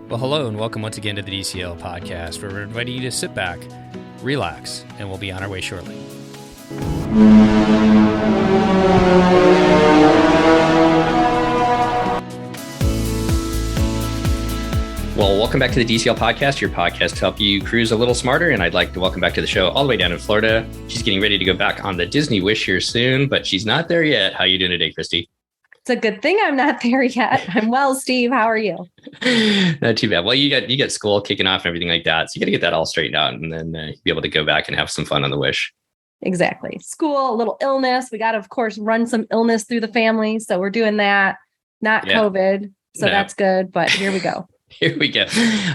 Well, hello and welcome once again to the DCL podcast, where we're inviting you to sit back, relax, and we'll be on our way shortly. Well, welcome back to the DCL podcast, your podcast to help you cruise a little smarter. And I'd like to welcome back to the show all the way down in Florida. She's getting ready to go back on the Disney Wish here soon, but she's not there yet. How are you doing today, Christy? It's a good thing I'm not there yet. I'm well, Steve. How are you? Not too bad. Well, you got school kicking off and everything like that. So you got to get that all straightened out and then be able to go back and have some fun on the Wish. Exactly. School, a little illness. We got to, of course, run some illness through the family. So we're doing that. Not COVID. So that's good. But here we go. Here we go.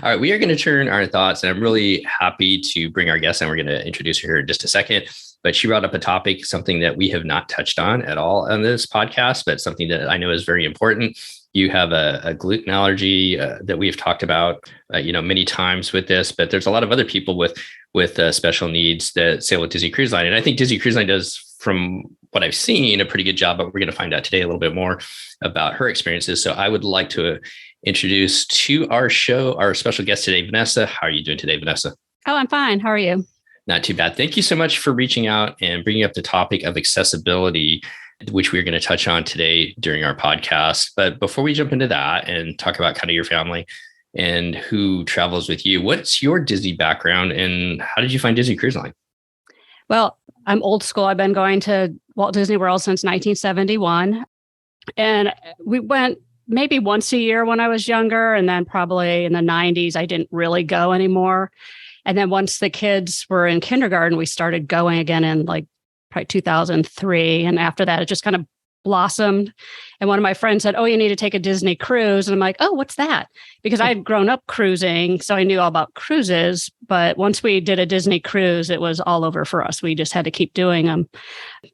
All right. We are going to turn our thoughts, and I'm really happy to bring our guest, and we're going to introduce her here in just a second. But she brought up a topic, something that we have not touched on at all on this podcast, but something that I know is very important. You have a gluten allergy that we've talked about, many times with this, but there's a lot of other people with special needs that sail with Disney Cruise Line. And I think Disney Cruise Line does, from what I've seen, a pretty good job, but we're going to find out today a little bit more about her experiences. So I would like to introduce to our show our special guest today, Vanessa. How are you doing today, Vanessa? Oh, I'm fine. How are you? Not too bad. Thank you so much for reaching out and bringing up the topic of accessibility, which we're going to touch on today during our podcast. But before we jump into that and talk about kind of your family and who travels with you, what's your Disney background and how did you find Disney Cruise Line? Well, I'm old school. I've been going to Walt Disney World since 1971. And we went maybe once a year when I was younger. And then probably in the 90s, I didn't really go anymore. And then once the kids were in kindergarten, we started going again in probably 2003. And after that, it just kind of blossomed. And one of my friends said, "Oh, you need to take a Disney cruise." And I'm like, "Oh, what's that?" Because I had grown up cruising, so I knew all about cruises. But once we did a Disney cruise, it was all over for us. We just had to keep doing them.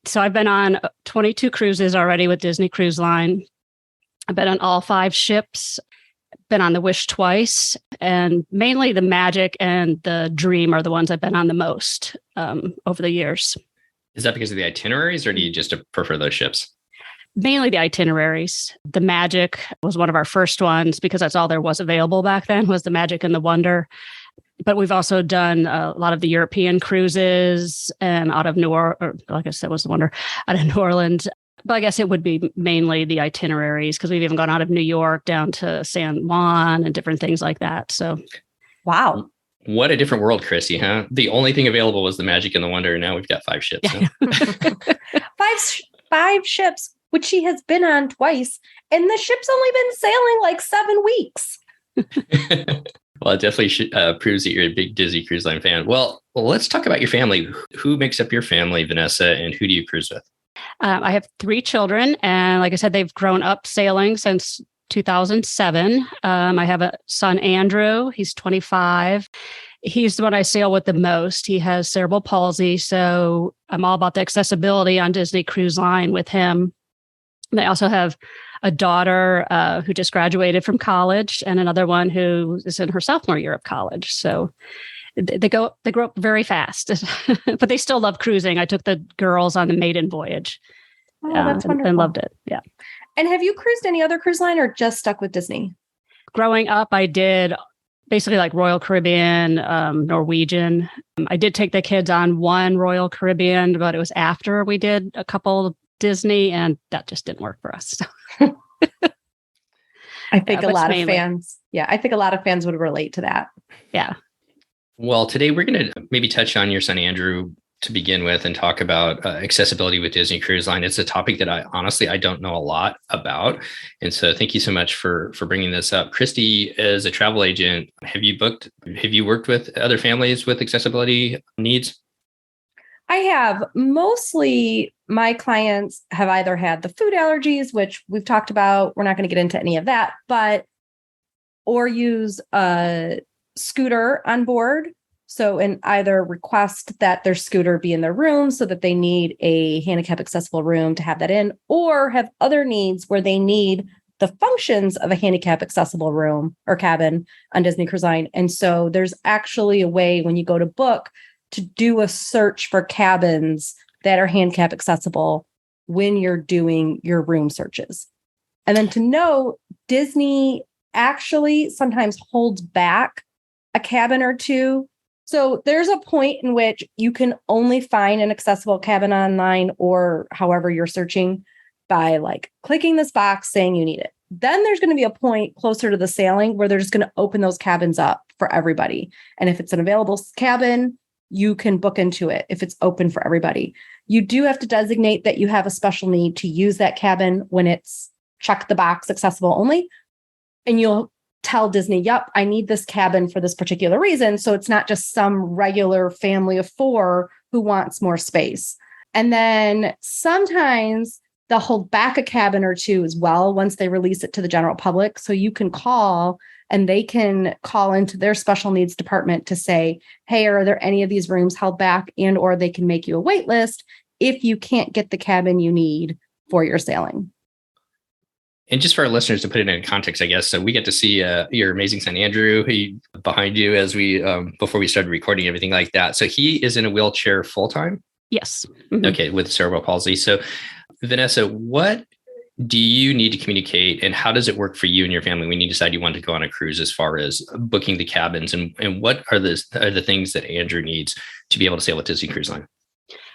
So I've been on 22 cruises already with Disney Cruise Line. I've been on all 5 ships. Been on the Wish twice, and mainly the Magic and the Dream are the ones I've been on the most over the years. Is that because of the itineraries, or do you just prefer those ships? Mainly the itineraries. The Magic was one of our first ones because that's all there was available back then, was the Magic and the Wonder. But we've also done a lot of the European cruises and out of New Orleans, or like I said, was the Wonder, out of New Orleans. But I guess it would be mainly the itineraries because we've even gone out of New York down to San Juan and different things like that. So, wow. What a different world, Chrissy, huh? The only thing available was the Magic and the Wonder, and now we've got 5 ships. Yeah. Huh? five ships, which she has been on twice, and the ship's only been sailing 7 weeks. Well, it definitely proves that you're a big Disney Cruise Line fan. Well, let's talk about your family. Who makes up your family, Vanessa, and who do you cruise with? I have 3 children, and like I said, they've grown up sailing since 2007. I have a son, Andrew. He's 25. He's the one I sail with the most. He has cerebral palsy, so I'm all about the accessibility on Disney Cruise Line with him. And I also have a daughter who just graduated from college, and another one who is in her sophomore year of college. So they grow up very fast, but they still love cruising. I took the girls on the maiden voyage. Oh, that's wonderful. And loved it. Yeah. And have you cruised any other cruise line or just stuck with Disney? Growing up, I did basically Royal Caribbean, Norwegian. I did take the kids on one Royal Caribbean, but it was after we did a couple Disney, and that just didn't work for us. I think a lot of fans. Yeah, I think a lot of fans would relate to that. Yeah. Well, today we're going to maybe touch on your son, Andrew, to begin with and talk about accessibility with Disney Cruise Line. It's a topic that I don't know a lot about. And so thank you so much for bringing this up. Christy, as a travel agent, have you worked with other families with accessibility needs? I have. Mostly my clients have either had the food allergies, which we've talked about. We're not going to get into any of that, or use a scooter on board. So, and either request that their scooter be in their room so that they need a handicap accessible room to have that in, or have other needs where they need the functions of a handicap accessible room or cabin on Disney Cruise Line. And so there's actually a way when you go to book to do a search for cabins that are handicap accessible when you're doing your room searches. And then to know Disney actually sometimes holds back a cabin or two. So there's a point in which you can only find an accessible cabin online or however you're searching by like clicking this box saying you need it. Then there's going to be a point closer to the sailing where they're just going to open those cabins up for everybody. And if it's an available cabin, you can book into it if it's open for everybody. You do have to designate that you have a special need to use that cabin when it's check the box accessible only. And you'll tell Disney, yep, I need this cabin for this particular reason. So it's not just some regular family of 4 who wants more space. And then sometimes they'll hold back a cabin or two as well once they release it to the general public. So you can call and they can call into their special needs department to say, hey, are there any of these rooms held back? And or they can make you a wait list if you can't get the cabin you need for your sailing. And just for our listeners to put it in context, I guess, so we get to see your amazing son, Andrew, behind you as we, before we started recording, everything like that. So he is in a wheelchair full-time? Yes. Mm-hmm. Okay, with cerebral palsy. So Vanessa, what do you need to communicate and how does it work for you and your family when you decide you want to go on a cruise as far as booking the cabins and what are the things that Andrew needs to be able to sail with Disney Cruise Line?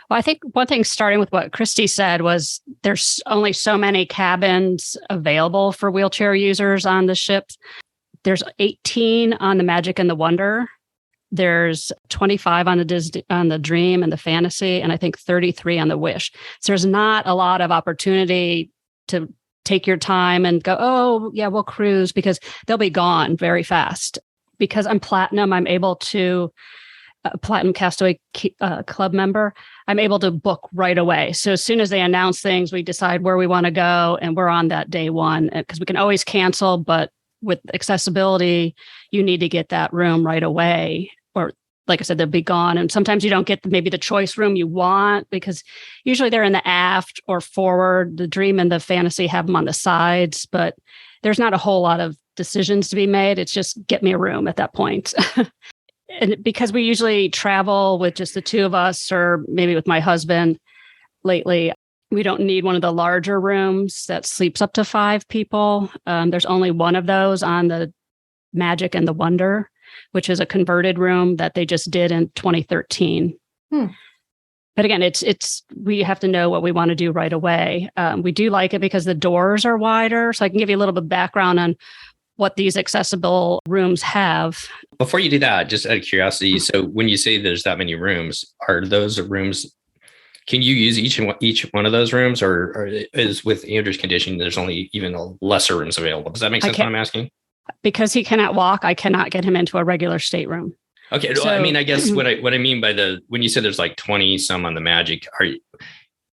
Well, I think one thing starting with what Christy said was there's only so many cabins available for wheelchair users on the ship. There's 18 on the Magic and the Wonder. There's 25 on the Dream and the Fantasy, and I think 33 on the Wish. So there's not a lot of opportunity to take your time and go, oh, yeah, we'll cruise, because they'll be gone very fast. Because I'm Platinum, I'm able to, Platinum Castaway Club member, I'm able to book right away. So as soon as they announce things, we decide where we want to go, and we're on that day one, because we can always cancel, but with accessibility, you need to get that room right away. Or like I said, they'll be gone. And sometimes you don't get maybe the choice room you want, because usually they're in the aft or forward. The Dream and the Fantasy have them on the sides, but there's not a whole lot of decisions to be made. It's just get me a room at that point. And because we usually travel with just the two of us, or maybe with my husband lately, we don't need one of the larger rooms that sleeps up to 5 people. There's only one of those on the Magic and the Wonder, which is a converted room that they just did in 2013. But again, we have to know what we want to do right away. We do like it because the doors are wider. So I can give you a little bit of background on what these accessible rooms have. Before you do that, just out of curiosity, so when you say there's that many rooms, are those rooms, can you use each one of those rooms, or is with Andrew's condition, there's only even lesser rooms available? Does that make sense what I'm asking? Because he cannot walk, I cannot get him into a regular stateroom. Okay. So, I mean, I guess what I mean by when you said there's like 20 some on the Magic,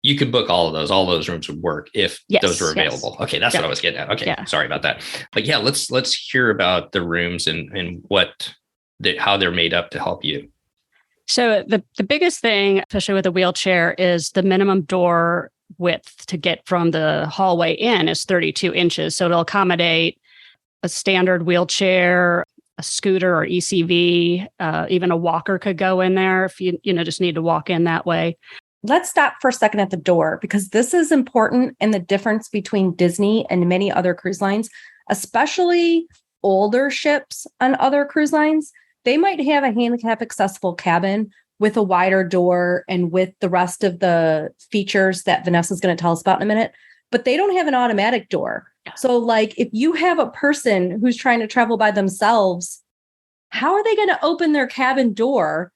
you could book all those rooms would work if those were available. Yes. Okay. That's what I was getting at. Okay. Yeah. Sorry about that. But yeah, let's hear about the rooms and how they're made up to help you. So the biggest thing, especially with a wheelchair, is the minimum door width to get from the hallway in is 32 inches. So it'll accommodate a standard wheelchair, a scooter or ECV, even a walker could go in there if you just need to walk in that way. Let's stop for a second at the door, because this is important in the difference between Disney and many other cruise lines, especially older ships on other cruise lines. They might have a handicap accessible cabin with a wider door and with the rest of the features that Vanessa is going to tell us about in a minute, but they don't have an automatic door. So like if you have a person who's trying to travel by themselves, how are they going to open their cabin door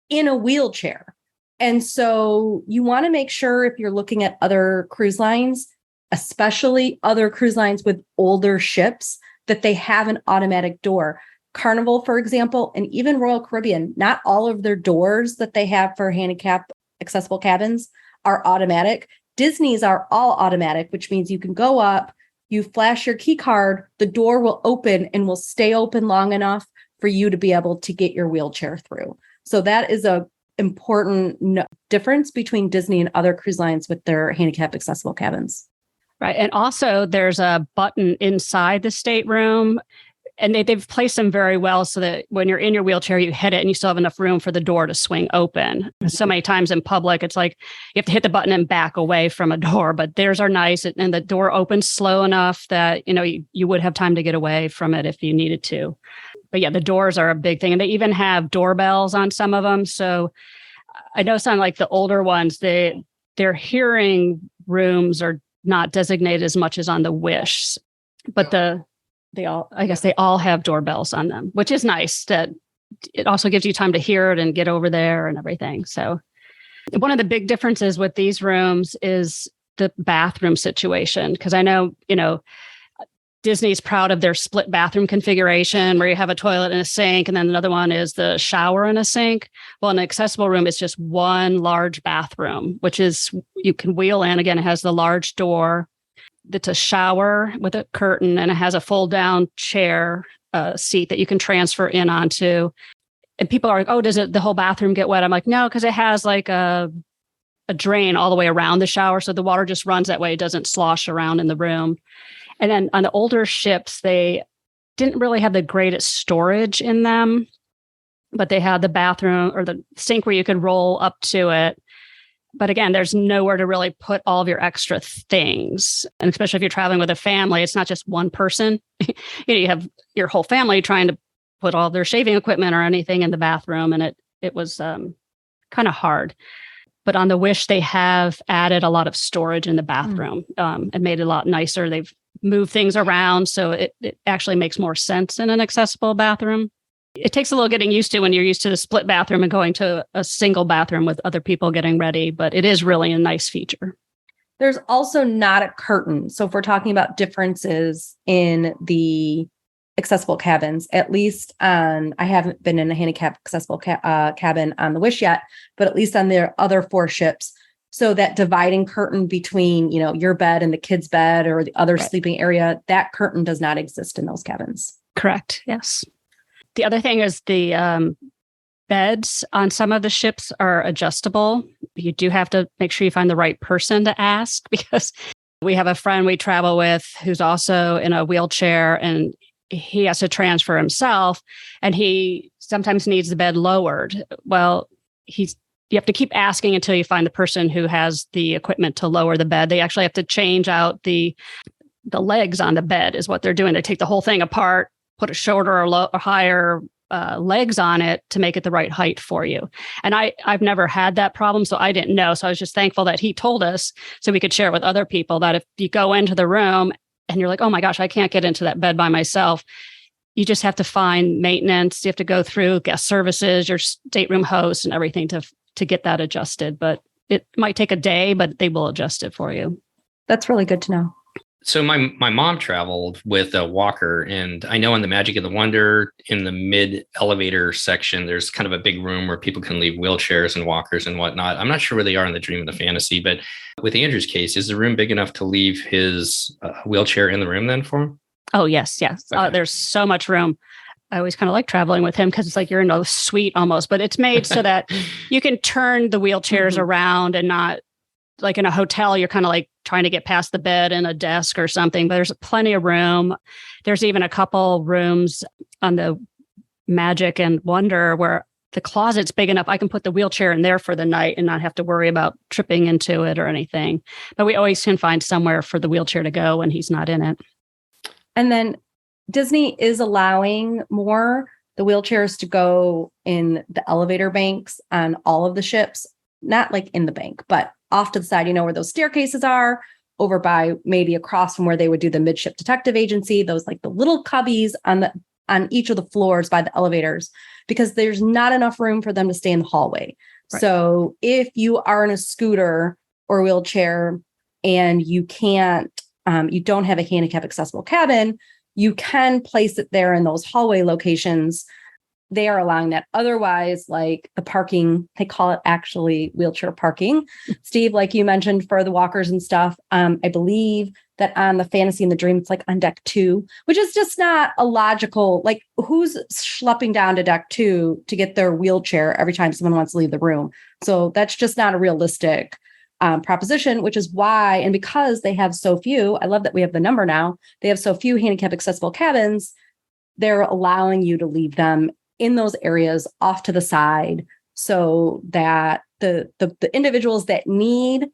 in a wheelchair? And so you want to make sure, if you're looking at other cruise lines, especially other cruise lines with older ships, that they have an automatic door. Carnival, for example, and even Royal Caribbean, not all of their doors that they have for handicap accessible cabins are automatic. Disney's are all automatic, which means you can go up, you flash your key card, the door will open and will stay open long enough for you to be able to get your wheelchair through. So that is a important difference between Disney and other cruise lines with their handicap accessible cabins. Right. And also there's a button inside the stateroom. And they've placed them very well so that when you're in your wheelchair, you hit it and you still have enough room for the door to swing open. So many times in public, it's like you have to hit the button and back away from a door, but theirs are nice. And the door opens slow enough that, you would have time to get away from it if you needed to. But yeah, the doors are a big thing. And they even have doorbells on some of them. So I know some like the older ones, their hearing rooms are not designated as much as on the Wish, but they all have doorbells on them, which is nice that it also gives you time to hear it and get over there and everything. So one of the big differences with these rooms is the bathroom situation. Because I know, Disney's proud of their split bathroom configuration where you have a toilet and a sink, and then another one is the shower and a sink. Well, an accessible room is just one large bathroom, which is you can wheel in. Again, it has the large door. It's a shower with a curtain, and it has a fold down chair seat that you can transfer in onto. And people are like, oh, does the whole bathroom get wet? I'm like, no, because it has like a drain all the way around the shower. So the water just runs that way. It doesn't slosh around in the room. And then on the older ships, they didn't really have the greatest storage in them, but they had the bathroom or the sink where you could roll up to it. But again, there's nowhere to really put all of your extra things. And especially if you're traveling with a family, it's not just one person. You have your whole family trying to put all their shaving equipment or anything in the bathroom. And it was kind of hard. But on the Wish, they have added a lot of storage in the bathroom and made it a lot nicer. They've moved things around, so it actually makes more sense in an accessible bathroom. It takes a little getting used to when you're used to the split bathroom and going to a single bathroom with other people getting ready, but it is really a nice feature. There's also not a curtain. So if we're talking about differences in the accessible cabins, at least I haven't been in a handicap accessible cabin on the Wish yet, but at least on their other 4 ships. So that dividing curtain between, your bed and the kid's bed or the other sleeping area, that curtain does not exist in those cabins. Correct. Yes. The other thing is the beds on some of the ships are adjustable. You do have to make sure you find the right person to ask, because we have a friend we travel with who's also in a wheelchair, and he has to transfer himself, and he sometimes needs the bed lowered. Well, you have to keep asking until you find the person who has the equipment to lower the bed. They actually have to change out the legs on the bed is what they're doing. They take the whole thing apart, put a shorter or higher legs on it to make it the right height for you. And I've never had that problem, so I didn't know. So I was just thankful that he told us so we could share with other people that if you go into the room and you're like, oh my gosh, I can't get into that bed by myself, you just have to find maintenance. You have to go through guest services, your stateroom host and everything to get that adjusted. But it might take a day, but they will adjust it for you. That's really good to know. So my mom traveled with a walker, and I know in the Magic of the Wonder, in the mid elevator section, there's kind of a big room where people can leave wheelchairs and walkers and whatnot. I'm not sure where they are in the Dream of the Fantasy, but with Andrew's case, is the room big enough to leave his wheelchair in the room then for him? Oh, yes. Okay. There's so much room. I always kind of like traveling with him because it's like you're in a suite almost, but it's made so that you can turn the wheelchairs around and not like in a hotel, you're kind of like trying to get past the bed and a desk or something, but there's plenty of room. There's even a couple rooms on the Magic and Wonder where the closet's big enough. I can put the wheelchair in there for the night and not have to worry about tripping into it or anything. But we always can find somewhere for the wheelchair to go when he's not in it. And then Disney is allowing the wheelchairs to go in the elevator banks on all of the ships, not like in the bank, but off to the side, where those staircases are, over by maybe across from where they would do the midship detective agency, those like the little cubbies on each of the floors by the elevators, because there's not enough room for them to stay in the hallway. Right. So if you are in a scooter or wheelchair and you don't have a handicap accessible cabin, you can place it there in those hallway locations. They are allowing that. Otherwise, like the parking, they call it actually wheelchair parking. Steve, like you mentioned, for the walkers and stuff, I believe that on the Fantasy and the Dream, it's like on deck 2, which is just not a logical, like who's schlepping down to deck 2 to get their wheelchair every time someone wants to leave the room. So that's just not a realistic proposition, which is why, and because they have so few, I love that we have the number now, they have so few handicap accessible cabins, they're allowing you to leave them in those areas off to the side so that the individuals that need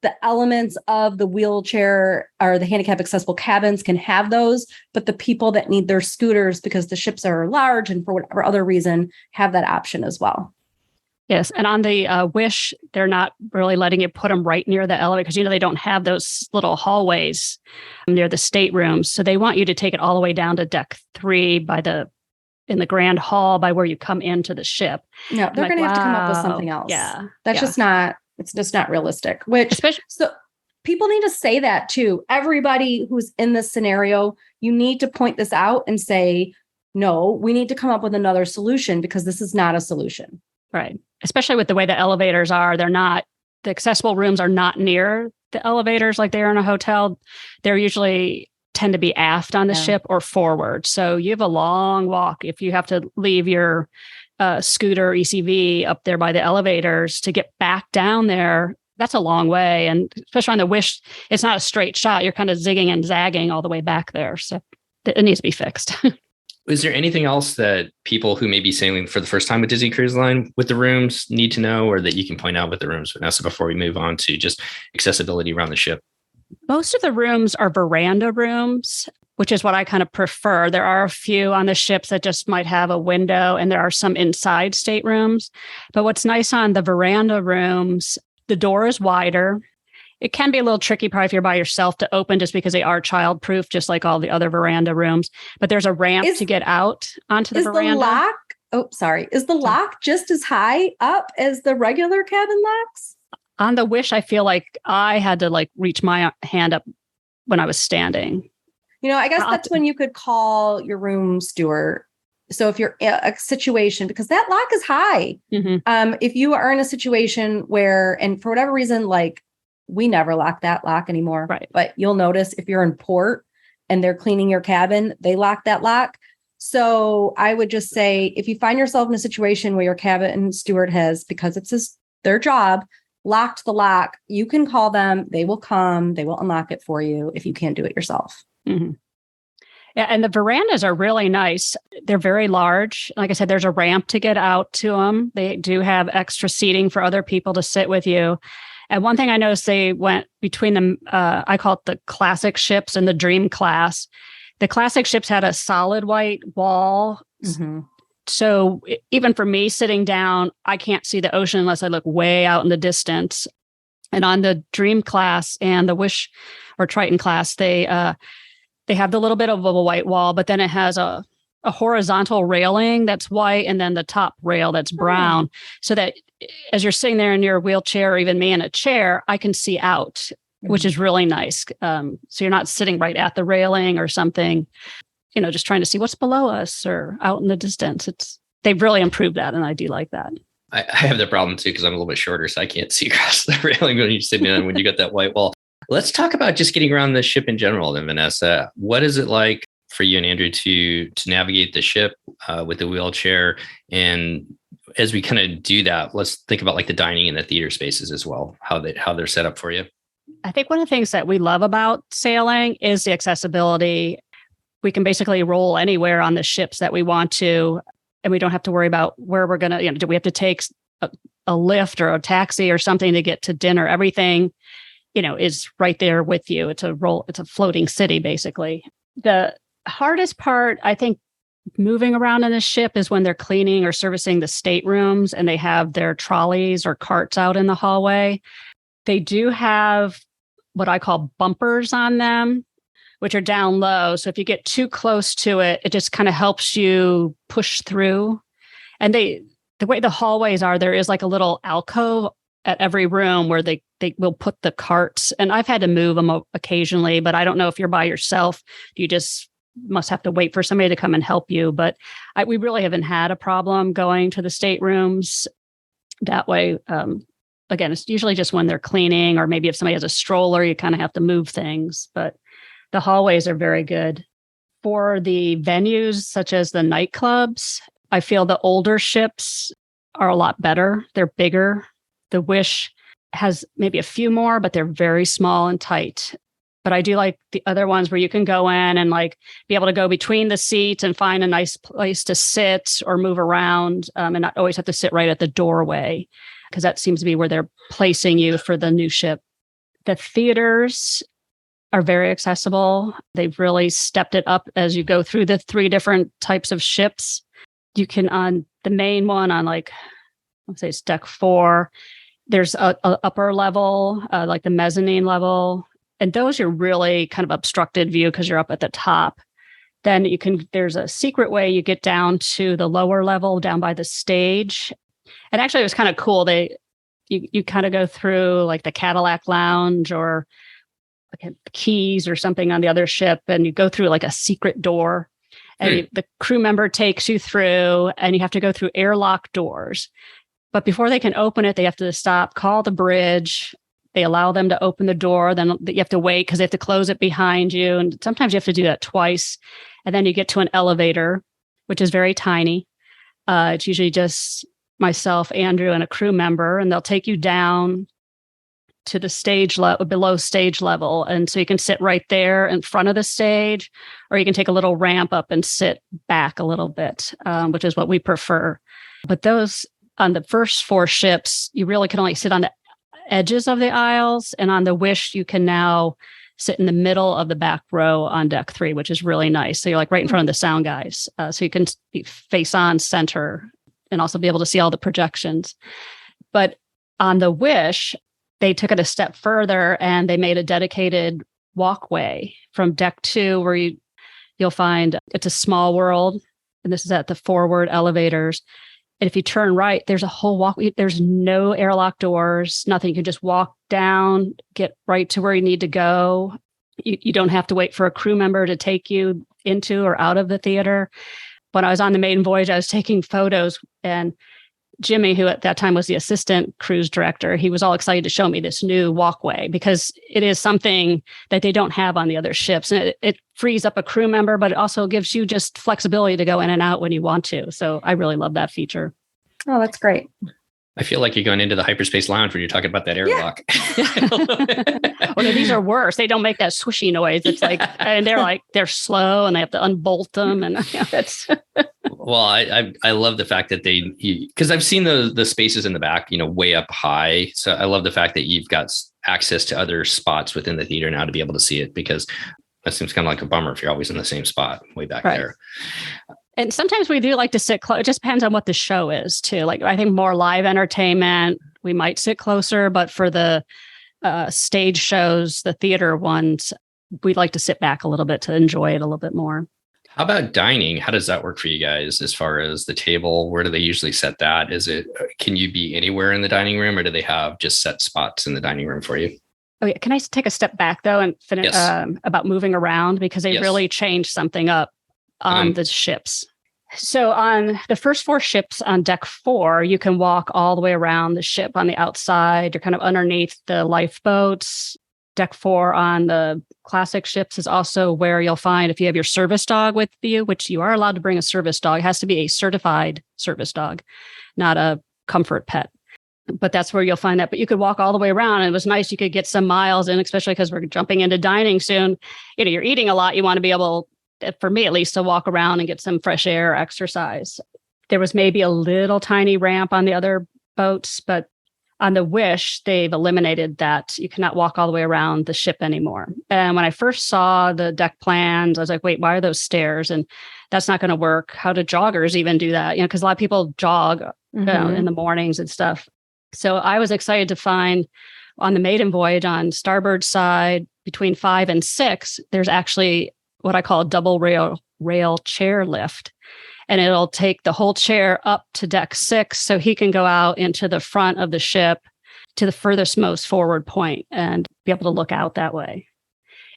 the elements of the wheelchair or the handicap accessible cabins can have those, but the people that need their scooters because the ships are large and for whatever other reason have that option as well. Yes. And on the Wish, they're not really letting you put them right near the elevator because, they don't have those little hallways near the staterooms. So they want you to take it all the way down to deck 3 in the grand hall by where you come into the ship. No, they're going to have to come up with something else. Yeah. That's just not, it's just not realistic, so people need to say that too. Everybody who's in this scenario, you need to point this out and say, no, we need to come up with another solution because this is not a solution. Right. Especially with the way the elevators are, the accessible rooms are not near the elevators like they are in a hotel. They're usually tend to be aft on the ship or forward. So you have a long walk if you have to leave your scooter ECV up there by the elevators to get back down there. That's a long way. And especially on the Wish, it's not a straight shot. You're kind of zigging and zagging all the way back there. So it needs to be fixed. Is there anything else that people who may be sailing for the first time with Disney Cruise Line with the rooms need to know, or that you can point out with the rooms, Vanessa, before we move on to just accessibility around the ship? Most of the rooms are veranda rooms, which is what I kind of prefer. There are a few on the ships that just might have a window, and there are some inside staterooms. But what's nice on the veranda rooms, the door is wider. It can be a little tricky probably if you're by yourself to open just because they are child-proof, just like all the other veranda rooms. But there's a ramp to get out onto the veranda. Is the lock just as high up as the regular cabin locks? On the Wish, I feel like I had to reach my hand up when I was standing. I guess that's when you could call your room steward. So if you're in a situation, because that lock is high, if you are in a situation where, and for whatever reason, we never lock that lock anymore. Right. But you'll notice if you're in port and they're cleaning your cabin, they lock that lock. So I would just say, if you find yourself in a situation where your cabin steward has, because it's their job, locked the lock, you can call them. They will come. They will unlock it for you if you can't do it yourself. Mm-hmm. Yeah, and the verandas are really nice. They're very large. Like I said, there's a ramp to get out to them. They do have extra seating for other people to sit with you. And one thing I noticed, they went between them, I call it the classic ships and the dream class. The classic ships had a solid white wall. Mm-hmm. So even for me sitting down, I can't see the ocean unless I look way out in the distance. And on the dream class and the Wish or Triton class, they have the little bit of a white wall, but then it has a horizontal railing that's white and then the top rail that's brown, so that as you're sitting there in your wheelchair or even me in a chair, I can see out, which is really nice. So you're not sitting right at the railing or something, just trying to see what's below us or out in the distance. They've really improved that, and I do like that. I have the problem too, because I'm a little bit shorter, so I can't see across the railing when you're sitting in when you got that white wall. Let's talk about just getting around the ship in general then, Vanessa. What is it like for you and Andrew to navigate the ship with the wheelchair? And as we kind of do that, let's think about the dining and the theater spaces as well, how they're set up for you. I think one of the things that we love about sailing is the accessibility. We can basically roll anywhere on the ships that we want to, and we don't have to worry about where we're going to, do we have to take a lift or a taxi or something to get to dinner? Everything is right there with you. It's a floating city, basically. The hardest part, I think, moving around in the ship is when they're cleaning or servicing the staterooms and they have their trolleys or carts out in the hallway. They do have what I call bumpers on them, which are down low. So if you get too close to it, it just kind of helps you push through. And the way the hallways are, there is a little alcove at every room where they will put the carts. And I've had to move them occasionally, but I don't know if you're by yourself. You just must have to wait for somebody to come and help you. But we really haven't had a problem going to the staterooms that way. Again, it's usually just when they're cleaning, or maybe if somebody has a stroller, you kind of have to move things. But the hallways are very good. For the venues, such as the nightclubs, I feel the older ships are a lot better. They're bigger. The Wish has maybe a few more, but they're very small and tight. But I do like the other ones where you can go in and like be able to go between the seats and find a nice place to sit or move around, and not always have to sit right at the doorway, because that seems to be where they're placing you for the new ship. The theaters are very accessible. They've really stepped it up as you go through the 3 different types of ships. You can, on the main one, on like, let's say it's deck 4, there's a upper level, like the mezzanine level. And those are really kind of obstructed view because you're up at the top. Then there's a secret way you get down to the lower level down by the stage. And actually it was kind of cool. You kind of go through like the Cadillac Lounge or like Keys or something on the other ship, and you go through like a secret door, and the crew member takes you through, and you have to go through airlock doors. But before they can open it, they have to stop, call the bridge. They allow them to open the door. Then you have to wait because they have to close it behind you. And sometimes you have to do that twice. And then you get to an elevator, which is very tiny. It's usually just myself, Andrew, and a crew member, and they'll take you down to the stage level, below stage level. And so you can sit right there in front of the stage, or you can take a little ramp up and sit back a little bit, which is what we prefer. But those, on the first 4 ships, you really can only sit on the edges of the aisles. And on the Wish, you can now sit in the middle of the back row on deck 3, which is really nice. So you're like right in front of the sound guys. So you can be face on center and also be able to see all the projections. But on the Wish, they took it a step further and they made a dedicated walkway from deck 2 where you'll find it's a small world. And this is at the forward elevators. And if you turn right, there's a whole walkway. There's no airlock doors, nothing. You can just walk down, get right to where you need to go. You don't have to wait for a crew member to take you into or out of the theater. When I was on the maiden voyage, I was taking photos, and Jimmy, who at that time was the assistant cruise director, he was all excited to show me this new walkway because it is something that they don't have on the other ships. And it frees up a crew member, but it also gives you just flexibility to go in and out when you want to. So I really love that feature. Oh, that's great. I feel like you're going into the hyperspace lounge when you're talking about that airlock. Yeah. Well, no, these are worse. They don't make that swishy noise. It's like, and they're slow and they have to unbolt them. And that's. Well, I love the fact that because I've seen the spaces in the back, way up high. So I love the fact that you've got access to other spots within the theater now to be able to see it, because that seems kind of like a bummer if you're always in the same spot way back there. And sometimes we do like to sit close. It just depends on what the show is too. Like I think more live entertainment, we might sit closer, but for the stage shows, the theater ones, we'd like to sit back a little bit to enjoy it a little bit more. How about dining? How does that work for you guys as far as the table? Where do they usually set that? Can you be anywhere in the dining room, or do they have just set spots in the dining room for you? Oh, yeah. Can I take a step back though and finish about moving around, because they really changed something up on the ships. So on the first 4 ships on deck 4, you can walk all the way around the ship on the outside. You're kind of underneath the lifeboats. Deck 4 on the classic ships is also where you'll find, if you have your service dog with you, which you are allowed to bring a service dog, it has to be a certified service dog, not a comfort pet. But that's where you'll find that. But you could walk all the way around, and it was nice. You could get some miles in, especially because we're jumping into dining soon. You're eating a lot. You want to be able, for me at least, to walk around and get some fresh air exercise. There was maybe a little tiny ramp on the other boats, but on the Wish, they've eliminated that. You cannot walk all the way around the ship anymore. And when I first saw the deck plans, I was like, wait, why are those stairs? And that's not going to work. How do joggers even do that? Because a lot of people jog in the mornings and stuff. So I was excited to find on the maiden voyage on starboard side between 5 and 6, there's actually what I call a double rail chair lift. And it'll take the whole chair up to deck 6 so he can go out into the front of the ship to the furthest most forward point and be able to look out that way.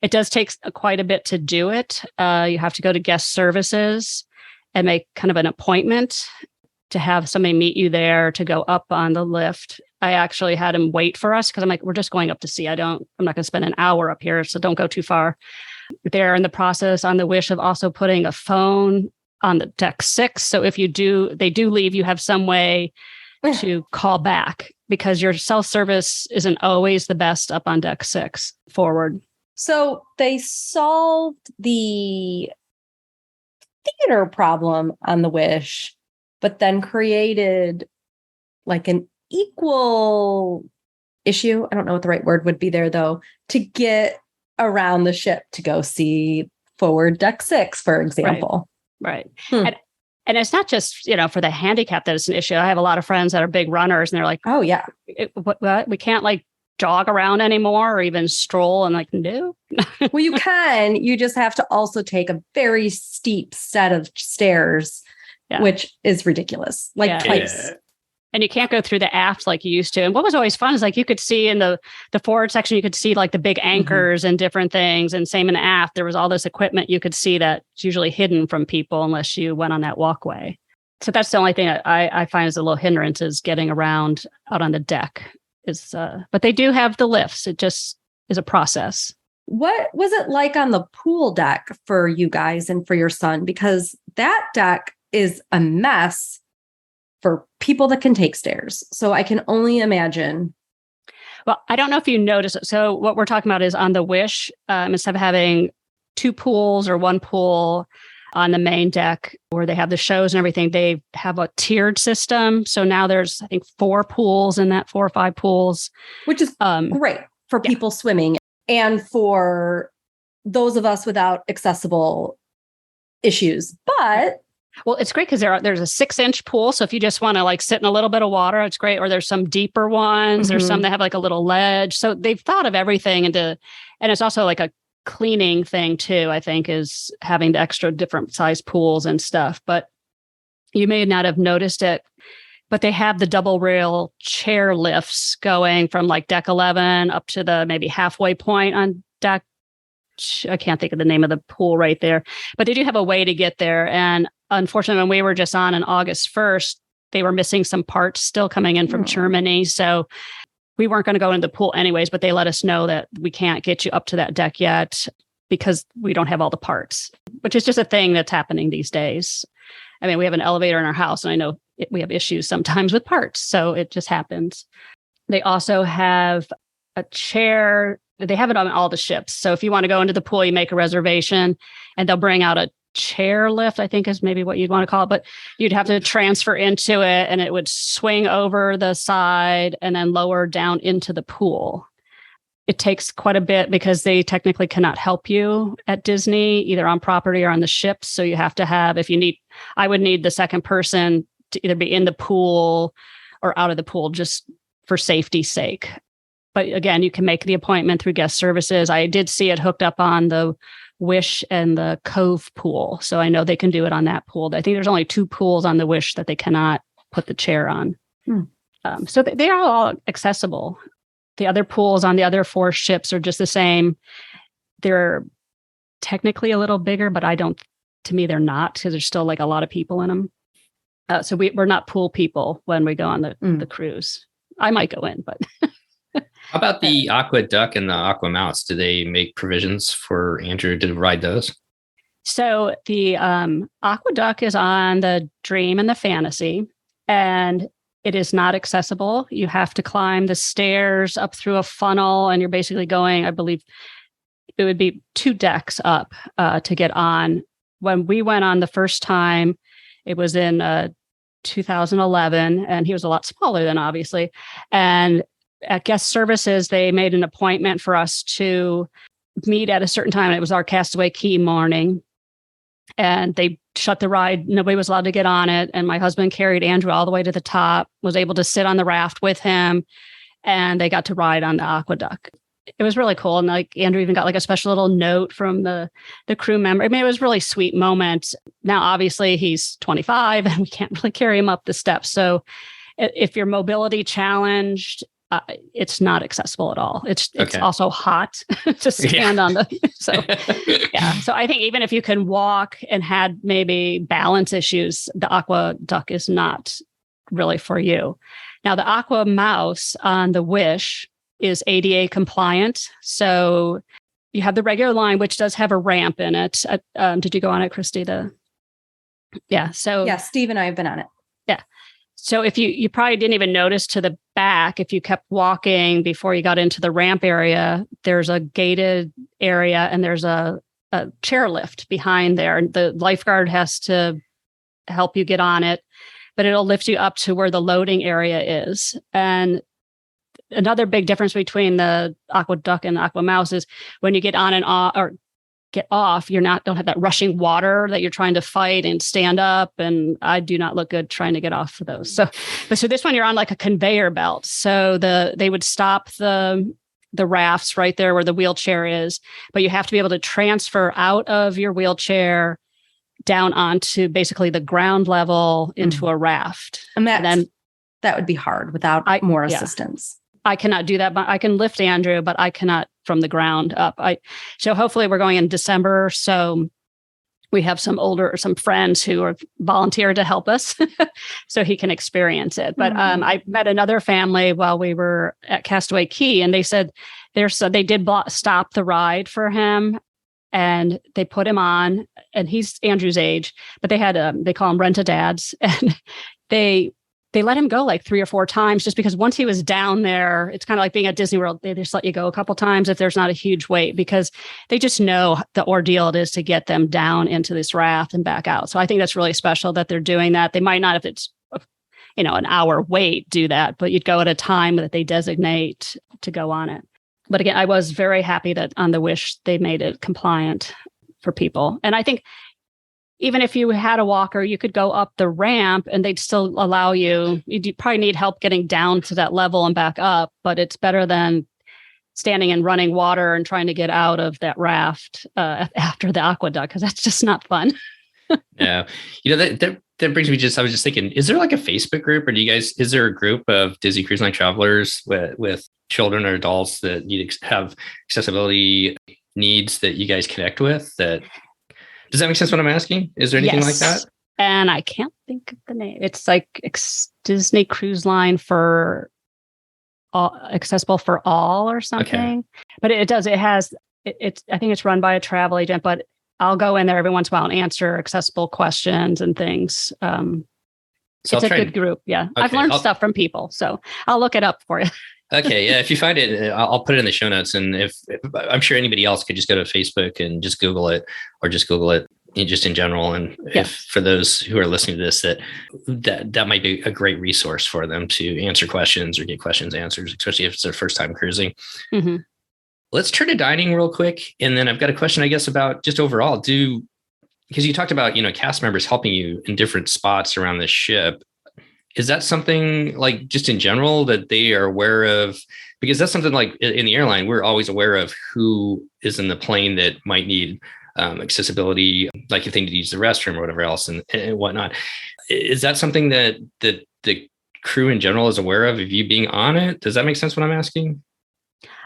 It does take quite a bit to do it. You have to go to guest services and make kind of an appointment to have somebody meet you there to go up on the lift. I actually had him wait for us because I'm like, we're just going up to sea. I'm not going to spend an hour up here, so don't go too far. They're in the process on the Wish of also putting a phone on the deck 6. So if they do leave, you have some way to call back, because your cell service isn't always the best up on deck 6 forward. So they solved the theater problem on the Wish, but then created like an equal issue. I don't know what the right word would be there, though, to get around the ship to go see forward deck 6, for example. Right. And it's not just, for the handicap that it's an issue. I have a lot of friends that are big runners and they're like, oh, yeah, what? We can't like jog around anymore or even stroll. And like, no. Well, you can. You just have to also take a very steep set of stairs, which is ridiculous. Like twice. And you can't go through the aft like you used to. And what was always fun is like you could see in the forward section, you could see like the big anchors and different things. And same in the aft, there was all this equipment you could see that's usually hidden from people unless you went on that walkway. So that's the only thing I find is a little hindrance is getting around out on the deck. But they do have the lifts. It just is a process. What was it like on the pool deck for you guys and for your son? Because that deck is a mess for people that can take stairs. So I can only imagine. Well, I don't know if you notice it. So what we're talking about is on the Wish, instead of having 2 pools or 1 pool on the main deck where they have the shows and everything, they have a tiered system. So now there's, I think, 4 pools in that, 4 or 5 pools. Which is great for people swimming and for those of us without accessible issues. But well, it's great because there's a 6-inch pool. So if you just want to like sit in a little bit of water, it's great. Or there's some deeper ones. There's some that have like a little ledge. So they've thought of everything and it's also like a cleaning thing too, I think, is having the extra different size pools and stuff. But you may not have noticed it, but they have the double rail chair lifts going from like deck 11 up to the maybe halfway point on deck. I can't think of the name of the pool right there, but they do have a way to get there. And unfortunately, when we were just on August 1st, they were missing some parts still coming in from Germany. So we weren't going to go into the pool anyways, but they let us know that we can't get you up to that deck yet because we don't have all the parts, which is just a thing that's happening these days. I mean, we have an elevator in our house and I know we have issues sometimes with parts. So it just happens. They also have a chair. They have it on all the ships. So if you want to go into the pool, you make a reservation and they'll bring out a chair lift, I think is maybe what you'd want to call it, but you'd have to transfer into it and it would swing over the side and then lower down into the pool. It takes quite a bit because they technically cannot help you at Disney, either on property or on the ships. So you have to have, I would need the second person to either be in the pool or out of the pool just for safety's sake. But again, you can make the appointment through guest services. I did see it hooked up on the Wish and the Cove pool. So I know they can do it on that pool. I think there's only 2 pools on the Wish that they cannot put the chair on. So they are all accessible. The other pools on the other 4 ships are just the same. They're technically a little bigger, but to me, they're not because there's still like a lot of people in them. So we're not pool people when we go on the cruise. I might go in, but... How about the Aqua Duck and the Aqua Mouse? Do they make provisions for Andrew to ride those? So the Aqua Duck is on the Dream and the Fantasy, and it is not accessible. You have to climb the stairs up through a funnel, and you're basically going, I believe it would be 2 decks up to get on. When we went on the first time, it was in 2011, and he was a lot smaller than obviously. And at guest services, they made an appointment for us to meet at a certain time. It was our Castaway Key morning. And they shut the ride. Nobody was allowed to get on it. And my husband carried Andrew all the way to the top, was able to sit on the raft with him. And they got to ride on the Aqua Duck. It was really cool. And like Andrew even got like a special little note from the crew member. I mean, it was a really sweet moment. Now, obviously, he's 25 and we can't really carry him up the steps. So if you're mobility challenged, it's not accessible at all. It's also hot to stand on the, so yeah. So I think even if you can walk and had maybe balance issues, the Aqua Duck is not really for you. Now the Aqua Mouse on the Wish is ADA compliant. So you have the regular line, which does have a ramp in it. Did you go on it, Christy? Yeah. So yeah, Steve and I have been on it. Yeah. So if you probably didn't even notice to the back, back, if you kept walking before you got into the ramp area, there's a gated area and there's a chairlift behind there. The lifeguard has to help you get on it, but it'll lift you up to where the loading area is. And another big difference between the Aqua Duck and the Aqua Mouse is when you get on and off or get off, don't have that rushing water that you're trying to fight and stand up. And I do not look good trying to get off of those. So this one, you're on like a conveyor belt. So they would stop the rafts right there where the wheelchair is, but you have to be able to transfer out of your wheelchair down onto basically the ground level into a raft. And then that would be hard without more assistance. I cannot do that, but I can lift Andrew, but I cannot from the ground up. So hopefully we're going in December. So we have some friends who are volunteered to help us so he can experience it. But I met another family while we were at Castaway Cay, and they said they did stop the ride for him and they put him on, and he's Andrew's age, but they had they call them rent-a-dads, and they let him go like 3 or 4 times just because once he was down there, it's kind of like being at Disney World. They just let you go a couple times if there's not a huge wait because they just know the ordeal it is to get them down into this raft and back out. So I think that's really special that they're doing that. They might not, if it's an hour wait, do that, but you'd go at a time that they designate to go on it. But again, I was very happy that on the Wish, they made it compliant for people. And I think even if you had a walker, you could go up the ramp and they'd still allow you. You'd probably need help getting down to that level and back up, but it's better than standing in running water and trying to get out of that raft after the aqueduct, because that's just not fun. Yeah. That brings me I was just thinking, is there like a Facebook group, or is there a group of Disney Cruise Line travelers with children or adults that have accessibility needs that you guys connect with? Does that make sense what I'm asking? Is there anything like that? And I can't think of the name. It's like Disney Cruise Line for all, accessible for all or something. Okay. But it does. It has. It's. I think it's run by a travel agent. But I'll go in there every once in a while and answer accessible questions and things. So it's a good group. Yeah, okay. I've learned stuff from people, so I'll look it up for you. Okay, yeah. If you find it, I'll put it in the show notes. And if I'm sure anybody else could just go to Facebook and just Google it, or just Google it just in general. And if for those who are listening to this, that might be a great resource for them to answer questions or get questions answered, especially if it's their first time cruising. Mm-hmm. Let's turn to dining real quick. And then I've got a question, I guess, about just overall, because you talked about, cast members helping you in different spots around the ship. Is that something like just in general that they are aware of? Because that's something like in the airline, we're always aware of who is in the plane that might need accessibility, like if they need to use the restroom or whatever else and whatnot. Is that something that the crew in general is aware of you being on it? Does that make sense what I'm asking?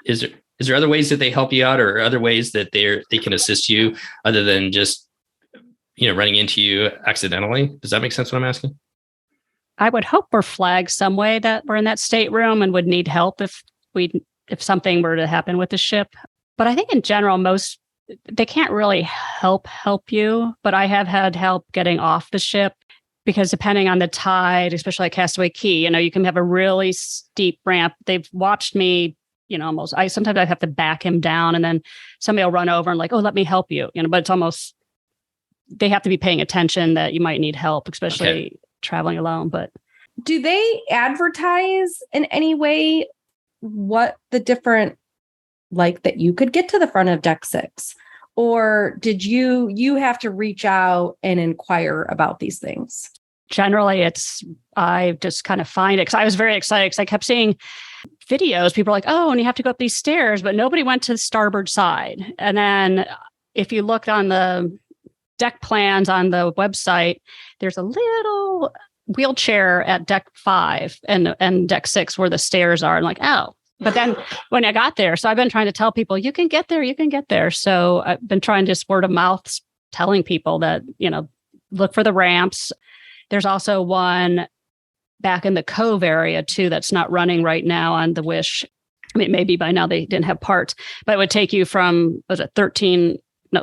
Is there other ways that they help you out, or other ways that they can assist you other than just, running into you accidentally? Does that make sense what I'm asking? I would hope we're flagged some way that we're in that stateroom and would need help if something were to happen with the ship. But I think in general, they can't really help you. But I have had help getting off the ship because depending on the tide, especially at Castaway Cay, you can have a really steep ramp. They've watched me, sometimes I have to back him down, and then somebody will run over and like, oh, let me help you. But it's almost, they have to be paying attention that you might need help, especially traveling alone. But do they advertise in any way what the different, like that you could get to the front of deck 6, or did you have to reach out and inquire about these things? Generally, I just kind of find it because I was very excited because I kept seeing videos. People are like, oh, and you have to go up these stairs, but nobody went to the starboard side. And then if you look on the deck plans on the website, there's a little wheelchair at deck 5 and deck 6 where the stairs are. And like, oh, but then when I got there, so I've been trying to tell people, you can get there. So I've been trying just word of mouth, telling people that, look for the ramps. There's also one back in the Cove area too, that's not running right now on the Wish. I mean, maybe by now they didn't have parts, but it would take you from,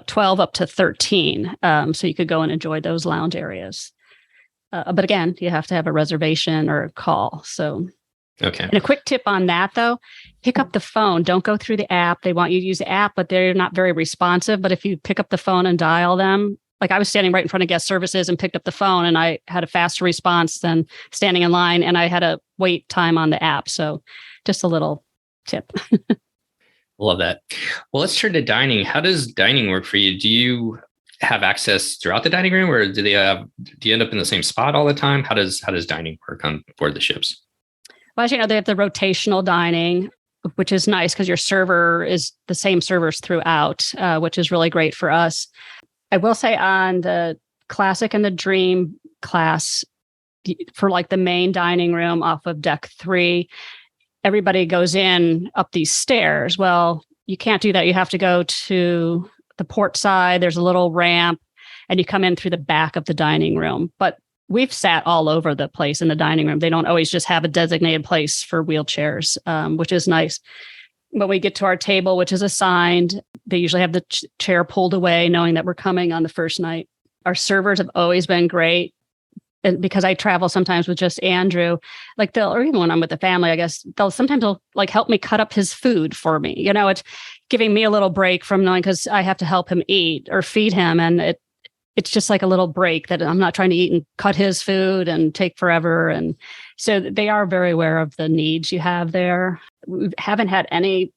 12 up to 13. So you could go and enjoy those lounge areas. But again, you have to have a reservation or a call. So Okay. And a quick tip on that, though, pick up the phone. Don't go through the app. They want you to use the app, but they're not very responsive. But if you pick up the phone and dial them, like I was standing right in front of guest services and picked up the phone, and I had a faster response than standing in line, and I had a wait time on the app. So just a little tip. Love that. Well, let's turn to dining. How does dining work for you? Do you have access throughout the dining room, or do you end up in the same spot all the time? How does dining work on board the ships? Well, as you know, they have the rotational dining, which is nice because your server is the same servers throughout, which is really great for us. I will say on the Classic and the Dream class, for like the main dining room off of deck 3, everybody goes in up these stairs. Well, you can't do that. You have to go to the port side. There's a little ramp, and you come in through the back of the dining room. But we've sat all over the place in the dining room. They don't always just have a designated place for wheelchairs, which is nice. When we get to our table, which is assigned, they usually have the chair pulled away, knowing that we're coming on the first night. Our servers have always been great. And because I travel sometimes with just Andrew, like or even when I'm with the family, I guess they'll like help me cut up his food for me. You know, it's giving me a little break from knowing, because I have to help him eat or feed him. And it's just like a little break that I'm not trying to eat and cut his food and take forever. And so they are very aware of the needs you have there. We haven't had any